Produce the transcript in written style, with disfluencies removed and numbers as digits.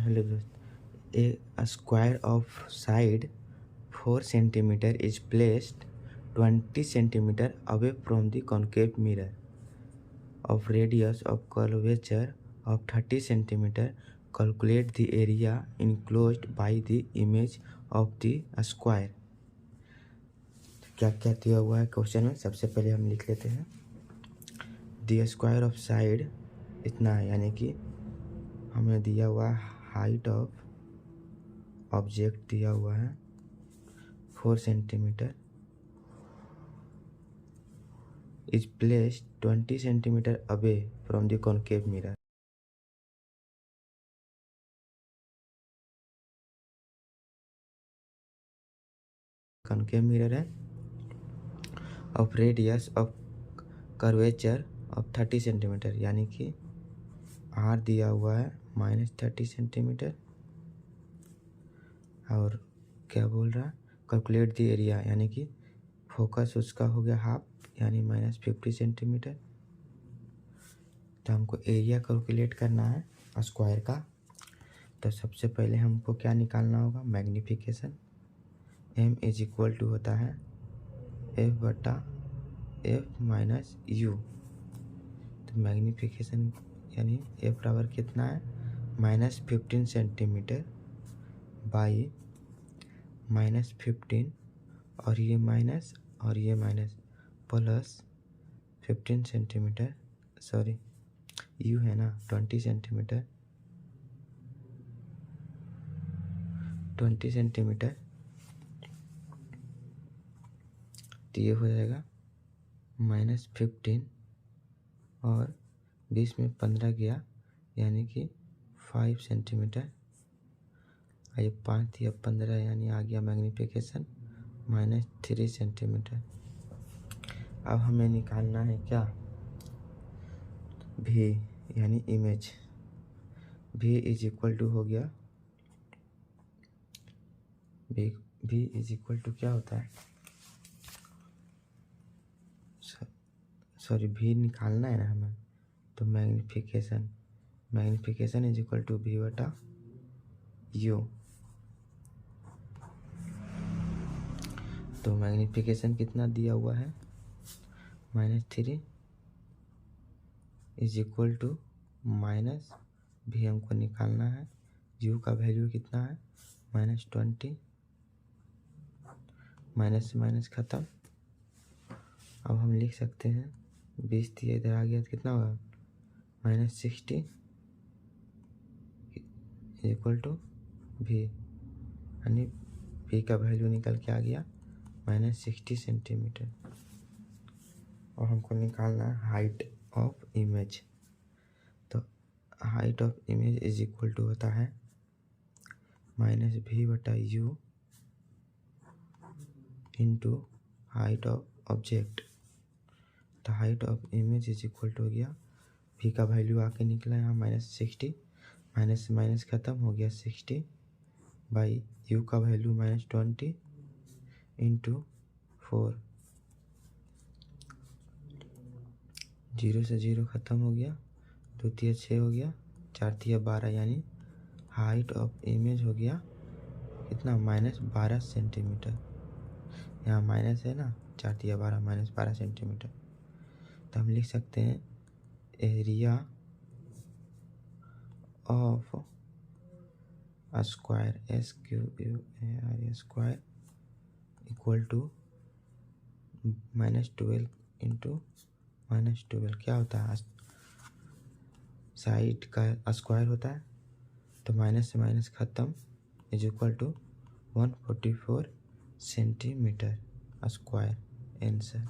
Hello दोस्त, a square of side 4 centimeter is placed 20 centimeter away from the concave mirror of radius of curvature of 30 centimeter. Calculate the area enclosed by the image of the square. क्या क्या दिया हुआ है question में? सबसे पहले हम लिख लेते हैं द स्क्वायर ऑफ साइड इतना है, यानी कि हमें दिया हुआ है हाइट ऑफ ऑब्जेक्ट दिया हुआ है 4 centimetre is placed 20 centimeter away from the concave mirror. concave mirror है of radius of curvature of 30 centimetre, यानी कि r दिया हुआ है -30 सेंटीमीटर और क्या बोल रहा है कैलकुलेट द एरिया, यानी कि फोकस उसका हो गया हाफ यानी -50 सेंटीमीटर। तो हमको एरिया कैलकुलेट करना है स्क्वायर का। तो सबसे पहले हमको क्या निकालना होगा? Magnification. m is equal to होता है f/f माइनस u। तो मैग्नीफिकेशन यानी f बराबर कितना है? -15 सेंटीमीटर बाई -15 और ये minus plus 15 centimetre, sorry u है ना 20 सेंटीमीटर तो ये हो जाएगा -15 और 20 में 15 गया यानी कि 5 सेंटीमीटर। ये 5 दिया 15 यानी आ गया मैग्नीफिकेशन -3 सेंटीमीटर। अब हमें निकालना है क्या? भी यानी इमेज। भी इज इक्वल टू हो गया भी इज इक्वल टू क्या होता है? सॉरी भी निकालना है ना हमें, तो magnification is equal to v/u। तो मैग्नीफिकेशन कितना दिया हुआ है? -3 इज इक्वल टू माइनस भी हमको निकालना है। u का वैल्यू कितना है? -20। माइनस से माइनस खत्म। अब हम लिख सकते हैं 20 दिया इधर आ गया तो कितना होगा? -60 इज इक्वल टू भी, यानी भी का वैल्यू निकल के आ गया -60 सेंटीमीटर। और हमको निकालना है हाइट ऑफ इमेज। तो height of image is equal to होता है -v/u into height of object. तो height of image is equal to हो गया v का वैल्यू आके निकला यहाँ -60, माइनस से माइनस खत्म हो गया 60 बाई u का वैल्यू -20 इंटू 4। 0 से 0 खत्म हो गया, 2 तिया 6 हो गया, 4 तिया 12, यानी हाइट ऑफ इमेज हो गया कितना? -12 सेंटीमीटर। यहाँ माइनस है ना, 4 तिया 12 -12 सेंटीमीटर। तो हम लिख सकते हैं area of square SQUARE equal to -12 into -12 क्या होता है? साइड का स्क्वायर होता है, तो माइनस से माइनस खत्म is equal to 144 centimetre square answer.